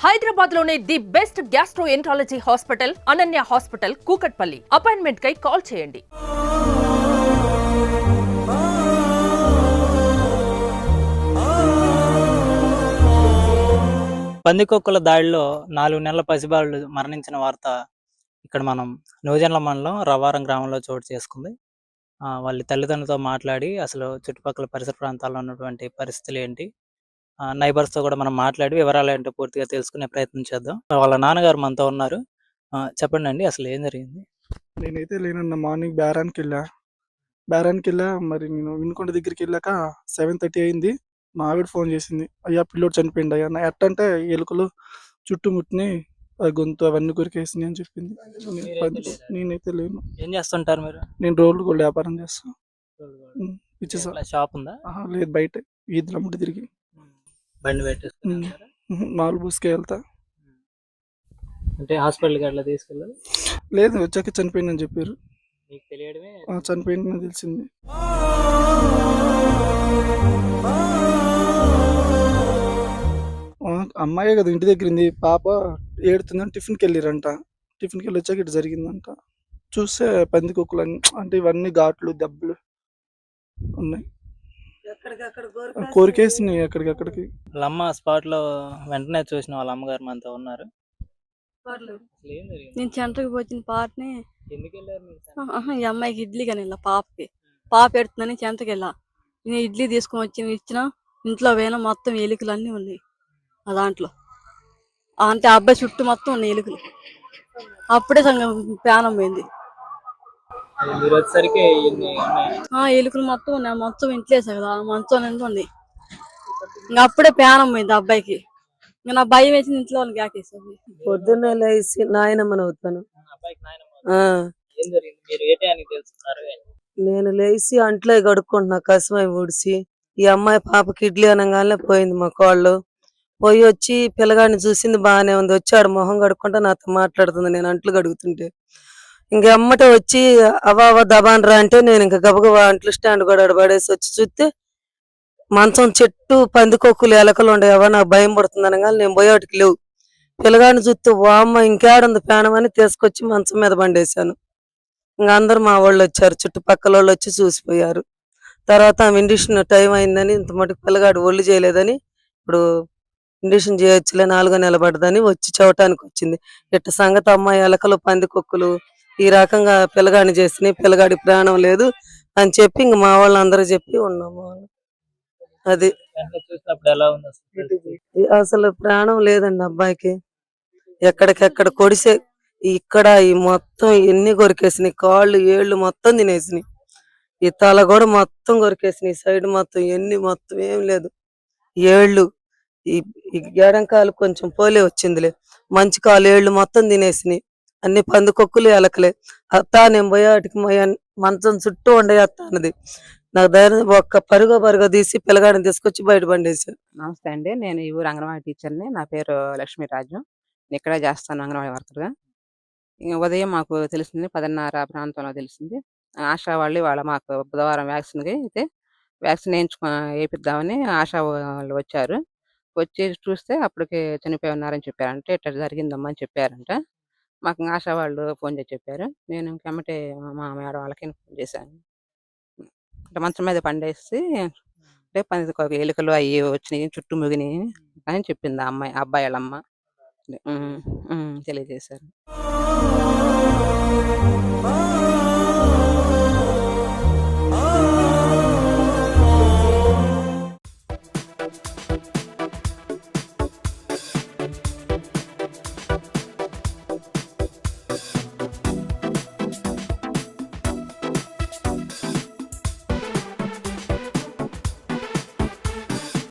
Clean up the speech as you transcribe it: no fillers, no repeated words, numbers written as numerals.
హైదరాబాద్ లోనే the best gastroenterology hospital Ananya hospital Kukatpally. Appointment కై call చేయండి. పందికొక్కుల దాడిలో 4 నెలల పసిబాలుడు మరణించిన వార్త ఇక్కడ మనం న్యూజెండ్ల మండలం రవ్వారం గ్రామంలో చోటు చేసుకుంది. వాళ్ళ తల్లిదండ్రులతో మాట్లాడి అసలు చుట్టుపక్కల పరిసర ప్రాంతాల్లో ఉన్నటువంటి పరిస్థితులు ఏంటి, నైబర్స్తో కూడా మనం మాట్లాడి వివరాలు ఏంటో పూర్తిగా తెలుసుకునే ప్రయత్నం చేద్దాం. వాళ్ళ నాన్నగారు మనతో ఉన్నారు. చెప్పండి అండి, అసలు ఏం జరిగింది? నేనైతే లేనన్న మార్నింగ్ బేరానికి వెళ్ళా. మరి నేను వినుకొండ దగ్గరికి వెళ్ళాక 7:30 అయింది. మా ఆవిడ ఫోన్ చేసింది, అయ్యా పిల్లోడు చనిపోయింది అయ్యా. ఎట్టంటే ఎలుకలు చుట్టుముట్టిని గొంతు అవన్నీ కొరికేసినాయి అని చెప్పింది. నేనైతే లేను. ఏం చేస్తుంటారు మీరు? నేను రోడ్లు కూడా వ్యాపారం చేస్తాను. షాప్ ఉందా? లేదు, బయట ఈద్ల ముట్టి తిరిగి బండి పెట్టేసుకుని మాలు పూసుకే వెళ్తా. అంటే హాస్పిటల్కి అట్లా తీసుకెళ్ళాలి? లేదు, వచ్చాక చనిపోయిందని చెప్పారు. నీకు తెలియడమే చనిపోయిందని తెలిసింది. అమ్మాయే కదా ఇంటి దగ్గర ఉంది. పాప ఏడుతుందని టిఫిన్కి వెళ్ళిరంట. టిఫిన్కి వెళ్ళి వచ్చాక ఇటు జరిగిందంట. చూస్తే పందికొక్కులు అంటే ఇవన్నీ ఘాట్లు దెబ్బలు ఉన్నాయి, కోరికేసినాయి ఎక్కడికక్కడికి. వాళ్ళ అమ్మ స్పాట్ లో వెంటనే చూసిన వాళ్ళ అమ్మగారు మనతో ఉన్నారు. నేను సెంటర్కి పోచిన పాటని ఎందుకు వెళ్ళారు? ఈ అమ్మాయికి ఇడ్లీ కానీ వెళ్ళా. పాప ఎడుతుందని సెంటర్కి వెళ్ళా. నేను ఇడ్లీ తీసుకొని వచ్చి ఇచ్చిన. ఇంట్లో పోయినా మొత్తం ఎలుకలు అన్నీ ఉన్నాయి. ఆ దాంట్లో అంటే ఆ అబ్బాయి చుట్టూ మొత్తం ఉన్నాయి ఎలుకలు. అప్పుడే ప్రాణం పోయింది. ఎలుకలు మొత్తం ఉన్నాయి. మొత్తం ఇంట్లో వేసా కదా, మంచం నిండా ఉంది. ఇంకా అప్పుడే ప్రాణం పోయింది అబ్బాయికి. ఇంకా నా భయం వేసి ఇంట్లో వాళ్ళకి ఆకేసాను. పొద్దున్నే లేచి నాయనమ్మని అవుతాను. నేను లేచి అంట్లో కడుక్కుంటున్నా, కసమై ఊడిసి. ఈ అమ్మాయి పాపకి ఇడ్లీ అనగానే పోయింది. మా కోళ్ళు పోయి వచ్చి పిల్లగాడిని చూసింది, బాగానే ఉంది. వచ్చాడు మొహం కడుక్కుంటా నాతో మాట్లాడుతుంది. నేను అంట్లు కడుగుతుంటే ఇంక అమ్మటే వచ్చి అవ్వ దబాన్ రా అంటే నేను ఇంకా గబగబా అంట్లు స్టాండ్ కూడా పడేసి వచ్చి చూస్తే మంచం చెట్టు పందికొక్కులు ఎలకలు ఉండేవా. నాకు భయం పడుతుంది అనగా నేను పోయేటికి లేవు. పిల్లగాడిని చూస్తే వామ్మ ఇంకేడుంది ప్రాణం అని తీసుకొచ్చి మంచం మీద బండేశాను. ఇంకా అందరు మా వాళ్ళు వచ్చారు, చుట్టుపక్కల వాళ్ళు వచ్చి చూసిపోయారు. తర్వాత ఇండిషన్ టైం అయిందని, ఇంత మటుకు పిల్లగాడు ఒళ్ళు చేయలేదని, ఇప్పుడు ఇండిషన్ చేయొచ్చులే 4వ నెల పడ్డదని వచ్చి చూడటానికి వచ్చింది. ఇట్ట సంగతి అమ్మాయి ఎలకలు పందికొక్కులు ఈ రకంగా పిల్లగాడిని చేసినాయి, పిల్లగాడి ప్రాణం లేదు అని చెప్పి ఇంక మా వాళ్ళు అందరూ చెప్పి ఉన్నాము. అది అసలు ప్రాణం లేదండి అబ్బాయికి. ఎక్కడికెక్కడ కొడిసే ఇక్కడ ఈ మొత్తం ఎన్ని కొరికేసినాయి, కాళ్ళు ఏళ్ళు మొత్తం తినేసినాయి. ఈ తల కూడా మొత్తం కొరికేసినాయి, సైడ్ మొత్తం ఎన్ని మొత్తం ఏం లేదు. ఏళ్ళు ఈ ఎడంకాలు కొంచెం పోలే వచ్చిందిలే, మంచి కాలు ఏళ్ళు మొత్తం తినేసినాయి. అన్ని పందికొక్కులు ఎలకలే. అత్తా నేను పోయేటికి మంచం చుట్టూ ఉండే అత్త అన్నది. నాకు ధైర్యం ఒక్క పరుగో తీసి పిల్లగాడిని తీసుకొచ్చి బయట పండేశాను. నమస్తే అండి, నేను ఈ ఊరు అంగన్వాడీ టీచర్ని. నా పేరు లక్ష్మీరాజు. నేను ఇక్కడే చేస్తాను అంగన్వాడీ వర్కర్గా. ఇంకా ఉదయం మాకు తెలిసింది 10:30 ప్రాంతంలో తెలిసింది. ఆశా వాళ్ళు వాళ్ళ మాకు బుధవారం వ్యాక్సిన్కి అయితే వ్యాక్సిన్ వేయిద్దామని ఆశా వాళ్ళు వచ్చారు. వచ్చి చూస్తే అప్పటికి చనిపోయి ఉన్నారని చెప్పారంటే, ఇట్లా జరిగిందమ్మా అని చెప్పారంట. మాకు ఆశా వాళ్ళు ఫోన్ చేసి చెప్పారు. నేను ఇంకెమ్మటే మా మేడం వాళ్ళకి ఫోన్ చేశాను. ఇట్లా మంచం మీద పండేసి అంటే ఎలుకలు అవి వచ్చినాయి, చుట్టూ ముగినాయి అని చెప్పింది ఆ అబ్బాయి వాళ్ళమ్మ. తెలియజేశారు.